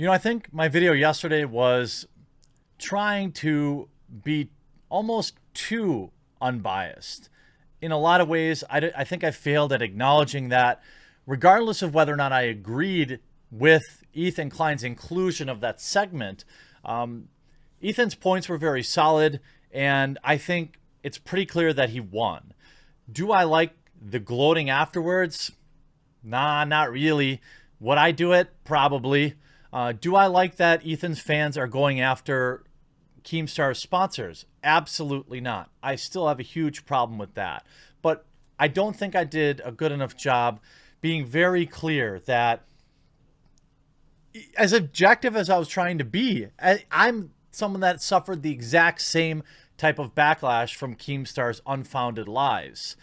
I think my video yesterday was trying to be almost too unbiased. In a lot of ways, I think I failed at acknowledging that regardless of whether or not I agreed with Ethan Klein's inclusion of that segment, Ethan's points were very solid, and I think it's pretty clear that he won. Do I like the gloating afterwards? Nah, not really. Would I do it? Probably. Do I like that Ethan's fans are going after Keemstar sponsors? Absolutely not. I still have a huge problem with that. But I don't think I did a good enough job being very clear that, as objective as I was trying to be, I'm someone that suffered the exact same type of backlash from Keemstar's unfounded lies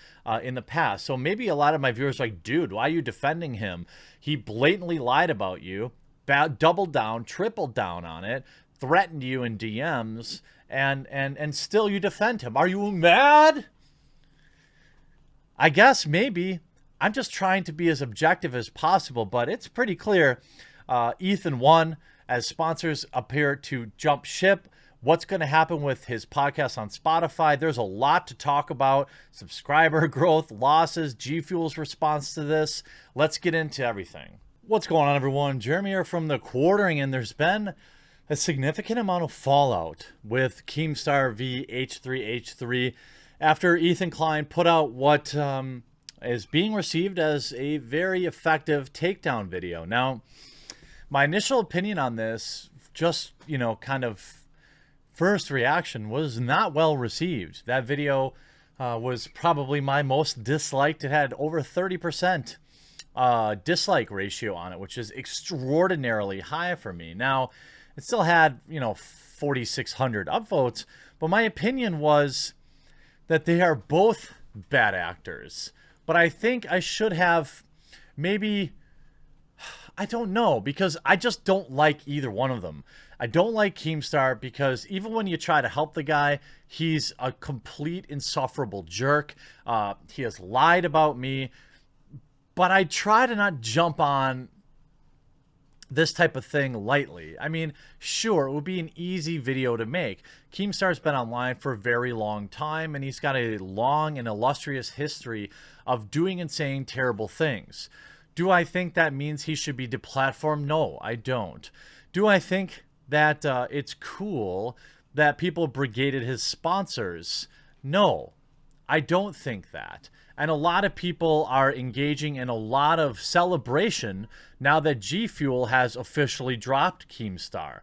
in the past. So maybe a lot of my viewers are like, dude, why are you defending him? He blatantly lied about you, doubled down, tripled down on it, threatened you in DMs, and still you defend him. Are you mad? I guess maybe. I'm just trying to be as objective as possible, but it's pretty clear Ethan won as sponsors appear to jump ship. What's going to happen with his podcast on Spotify? There's a lot to talk about. Subscriber growth, losses, GFuel's response to this. Let's get into everything. What's going on, everyone? Jeremy here from the Quartering, and there's been a significant amount of fallout with Keemstar v H3H3 after Ethan Klein put out what is being received as a very effective takedown video. Now, my initial opinion on this, just, kind of first reaction, was not well received. That video was probably my most disliked. It had over 30% dislike ratio on it, which is extraordinarily high for me. Now, it still had, 4,600 upvotes, but my opinion was that they are both bad actors. But I think I should have maybe, I don't know, because I just don't like either one of them. I don't like Keemstar because even when you try to help the guy, he's a complete insufferable jerk. He has lied about me. But I try to not jump on this type of thing lightly. I mean, sure, it would be an easy video to make. Keemstar's been online for a very long time, and he's got a long and illustrious history of doing and saying terrible things. Do I think that means he should be deplatformed? No, I don't. Do I think that it's cool that people brigaded his sponsors? No, I don't think that. And a lot of people are engaging in a lot of celebration now that GFuel has officially dropped Keemstar.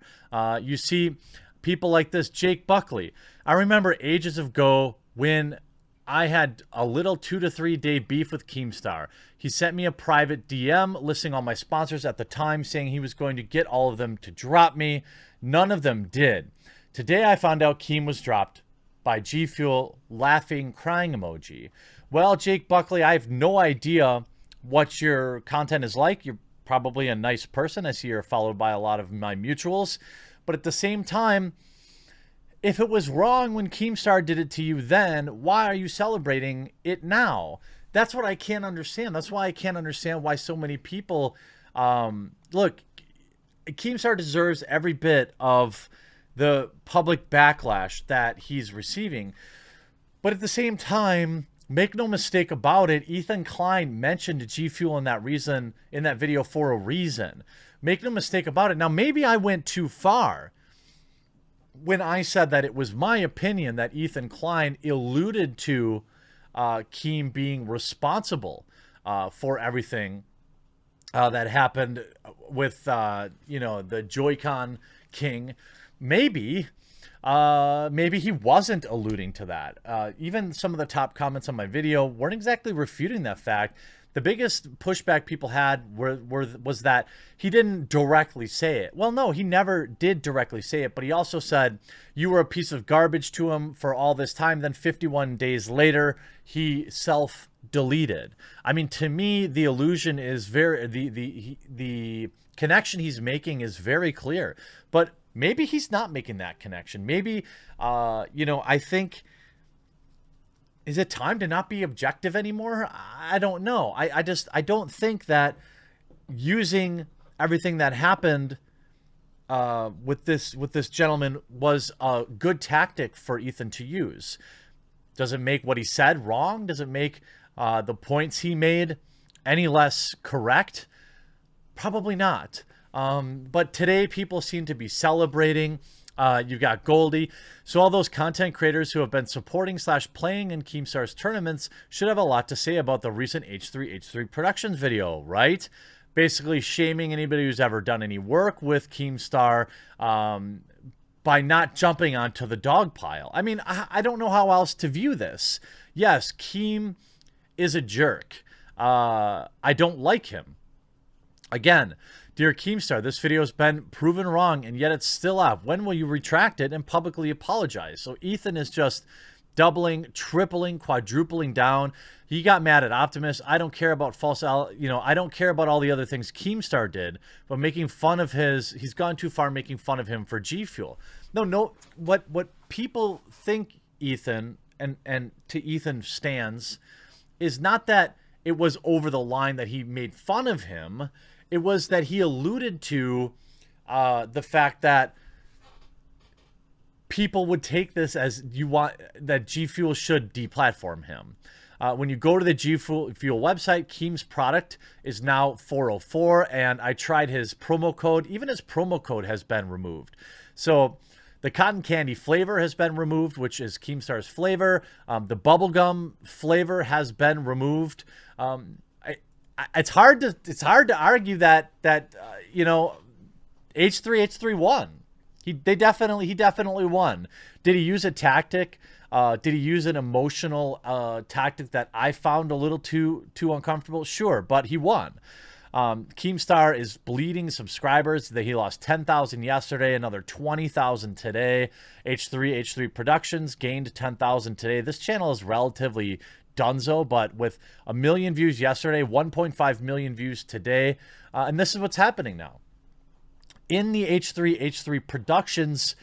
You see people like this Jake Buckley. I remember ages ago when I had a little 2 to 3 day beef with Keemstar. He sent me a private DM listing all my sponsors at the time, saying he was going to get all of them to drop me. None of them did. Today I found out Keem was dropped by GFuel, laughing, crying emoji. Well, Jake Buckley, I have no idea what your content is like. You're probably a nice person. I see you're followed by a lot of my mutuals. But at the same time, if it was wrong when Keemstar did it to you then, why are you celebrating it now? That's what I can't understand. That's why I can't understand why so many people... look, Keemstar deserves every bit of the public backlash that he's receiving. But at the same time, make no mistake about it, Ethan Klein mentioned GFuel in that video for a reason. Make no mistake about it. Now, maybe I went too far when I said that it was my opinion that Ethan Klein alluded to Keem being responsible for everything that happened with, the Joy-Con King. Maybe he wasn't alluding to that. Even some of the top comments on my video weren't exactly refuting that fact. The biggest pushback people had was that he didn't directly say it. Well, no, he never did directly say it, but he also said you were a piece of garbage to him for all this time. Then 51 days later, he self-deleted. I mean, to me, the illusion is the connection he's making is very clear. But maybe he's not making that connection. Maybe, I think, is it time to not be objective anymore? I don't know. I don't think that using everything that happened with this gentleman was a good tactic for Ethan to use. Does it make what he said wrong? Does it make the points he made any less correct? Probably not. But today people seem to be celebrating. You've got Goldie. So all those content creators who have been supporting / playing in Keemstar's tournaments should have a lot to say about the recent H3H3 Productions video, right? Basically shaming anybody who's ever done any work with Keemstar by not jumping onto the dog pile. I mean, I don't know how else to view this. Yes, Keem is a jerk. I don't like him. Again, dear Keemstar, this video has been proven wrong, and yet it's still up. When will you retract it and publicly apologize? So Ethan is just doubling, tripling, quadrupling down. He got mad at Optimus. I don't care about I don't care about all the other things Keemstar did, but making fun of he's gone too far making fun of him for GFuel. No, what people think Ethan and to Ethan stands is not that it was over the line that he made fun of him. It was that he alluded to the fact that people would take this as that GFuel should deplatform him. When you go to the GFuel website, Keem's product is now 404, and I tried his promo code. Even his promo code has been removed. So the cotton candy flavor has been removed, which is Keemstar's flavor. The bubblegum flavor has been removed. It's hard to argue that H3H3 won. He definitely won. Did he use a tactic? Did he use an emotional tactic that I found a little too uncomfortable? Sure, but he won. Keemstar is bleeding subscribers. He lost 10,000 yesterday, another 20,000 today. H3H3 Productions gained 10,000 today. This channel is relatively dunzo, but with 1 million views yesterday, 1.5 million views today, and this is what's happening now. In the H3H3 Productions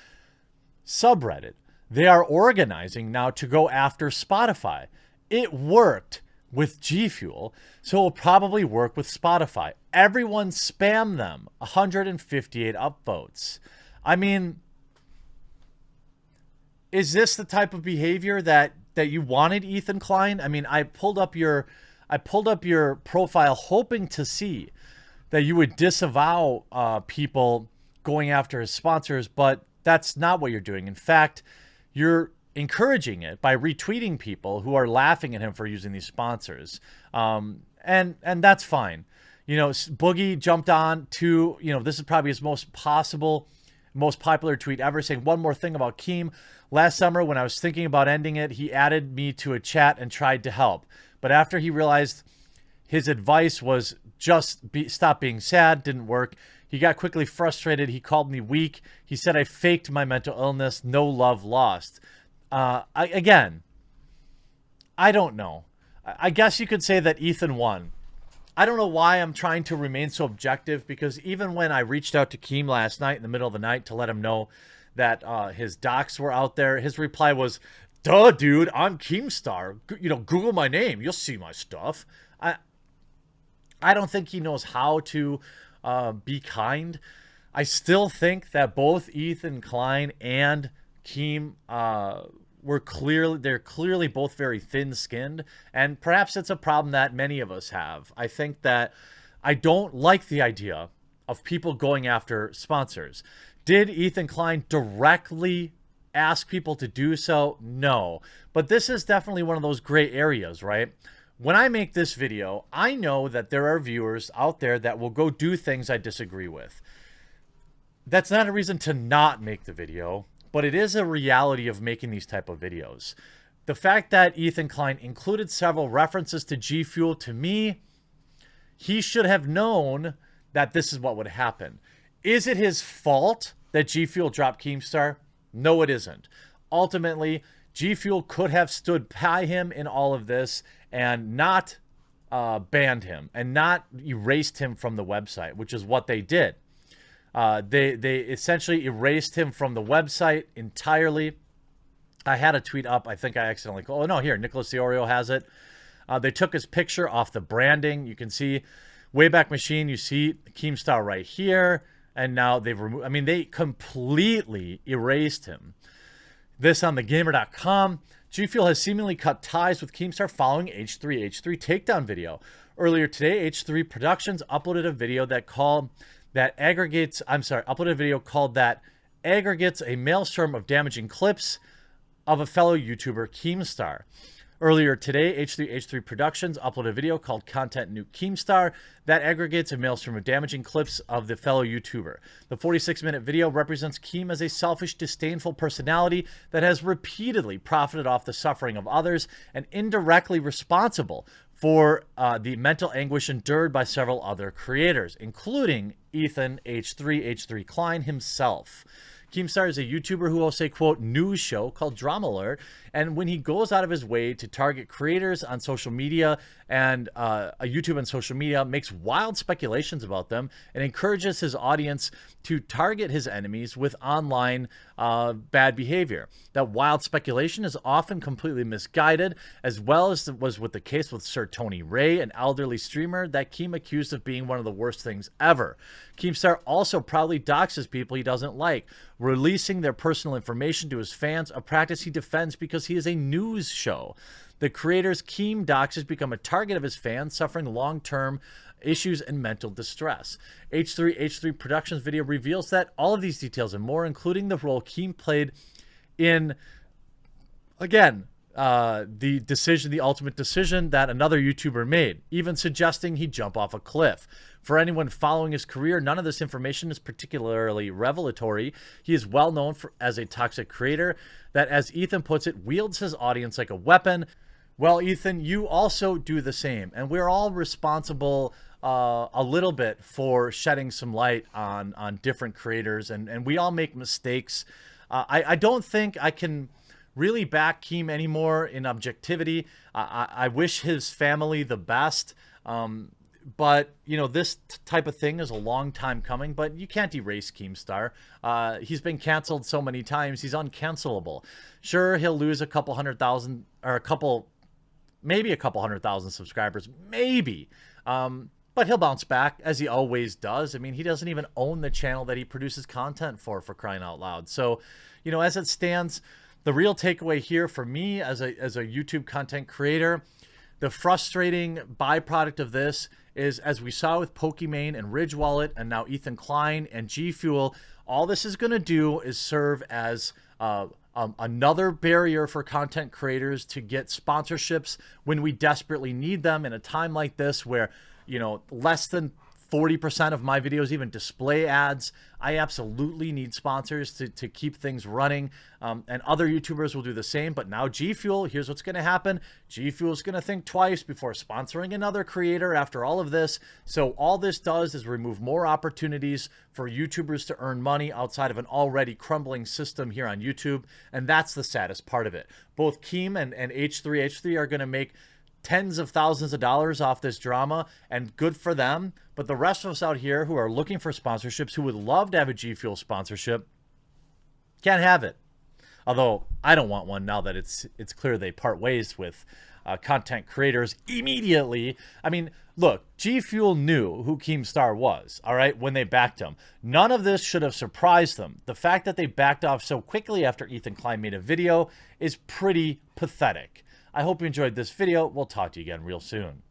subreddit, they are organizing now to go after Spotify. It worked with GFuel, so it will probably work with Spotify. Everyone spam them. 158 upvotes. I mean, is this the type of behavior that you wanted, Ethan Klein? I mean, I pulled up your profile hoping to see that you would disavow people going after his sponsors, but that's not what you're doing. In fact, you're encouraging it by retweeting people who are laughing at him for using these sponsors. And that's fine. Boogie jumped on to, this is probably his most popular tweet ever, saying one more thing about Keem. Last summer, when I was thinking about ending it, he added me to a chat and tried to help. But after he realized his advice was just stop being sad, didn't work, he got quickly frustrated. He called me weak. He said I faked my mental illness. No love lost. Again, I don't know. I guess you could say that Ethan won. I don't know why I'm trying to remain so objective, because even when I reached out to Keem last night in the middle of the night to let him know that his docs were out there, his reply was, duh, dude, I'm Keemstar. Google my name. You'll see my stuff. I don't think he knows how to be kind. I still think that both Ethan Klein and Keem they're clearly both very thin-skinned, and perhaps it's a problem that many of us have. I think that I don't like the idea of people going after sponsors. Did Ethan Klein directly ask people to do so? No. But this is definitely one of those gray areas, right? When I make this video, I know that there are viewers out there that will go do things I disagree with. That's not a reason to not make the video, but it is a reality of making these type of videos. The fact that Ethan Klein included several references to GFuel, to me, he should have known that this is what would happen. Is it his fault that GFuel dropped Keemstar? No, it isn't. Ultimately, GFuel could have stood by him in all of this and not banned him and not erased him from the website, which is what they did. They essentially erased him from the website entirely. I had a tweet up. I think I accidentally... Oh, no, here. Nicholas Diorio has it. They took his picture off the branding. You can see Wayback Machine. You see Keemstar right here. and now they've removed, I mean, they completely erased him. This on thegamer.com. GFuel has seemingly cut ties with Keemstar following H3H3 takedown video. Earlier today, H3 Productions uploaded a video that aggregates a maelstrom of damaging clips of a fellow YouTuber, Keemstar. Earlier today, H3H3 Productions uploaded a video called Content Nuke Keemstar that aggregates a maelstrom of damaging clips of the fellow YouTuber. The 46-minute video represents Keem as a selfish, disdainful personality that has repeatedly profited off the suffering of others and indirectly responsible for the mental anguish endured by several other creators, including Ethan H3H3 Klein himself. Keemstar is a YouTuber who hosts a, quote, news show called Drama Alert, and when he goes out of his way to target creators on social media and YouTube and social media, makes wild speculations about them and encourages his audience to target his enemies with online bad behavior. That wild speculation is often completely misguided, as well as was with the case with Sir Tony Ray, an elderly streamer that Keem accused of being one of the worst things ever. Keemstar also proudly doxes people he doesn't like, releasing their personal information to his fans, a practice he defends because he is a news show. The creator's Keem dox has become a target of his fans, suffering long-term issues and mental distress. H3H3 Productions video reveals that all of these details and more, including the role Keem played in, again, the ultimate decision that another YouTuber made, even suggesting he jump off a cliff. For anyone following his career, none of this information is particularly revelatory. He is well known as a toxic creator that, as Ethan puts it, wields his audience like a weapon. Well, Ethan, you also do the same, and we're all responsible a little bit for shedding some light on different creators, and we all make mistakes. I don't think I can really back Keem anymore in objectivity. I wish his family the best. But, you know, this type of thing is a long time coming, but you can't erase Keemstar. He's been canceled so many times, he's uncancelable. Sure, he'll lose a couple hundred thousand, or maybe a couple 100,000 subscribers, maybe. But he'll bounce back, as he always does. I mean, he doesn't even own the channel that he produces content for crying out loud. So, you know, as it stands, the real takeaway here for me as a YouTube content creator, the frustrating byproduct of this is, as we saw with Pokimane and Ridge Wallet and now Ethan Klein and GFuel, all this is going to do is serve as another barrier for content creators to get sponsorships when we desperately need them in a time like this where, you know, less than 40% of my videos even display ads. I absolutely need sponsors to keep things running, and other YouTubers will do the same. But now GFuel, here's what's going to happen. GFuel is going to think twice before sponsoring another creator after all of this. So all this does is remove more opportunities for YouTubers to earn money outside of an already crumbling system here on YouTube, and that's the saddest part of it. Both Keem and H3H3 are going to make tens of thousands of dollars off this drama, and good for them. But the rest of us out here who are looking for sponsorships, who would love to have a GFuel sponsorship, can't have it. Although I don't want one now that it's clear they part ways with content creators immediately. I mean, look, GFuel knew who Keemstar was, all right, when they backed him. None of this should have surprised them. The fact that they backed off so quickly after Ethan Klein made a video is pretty pathetic. I hope you enjoyed this video. We'll talk to you again real soon.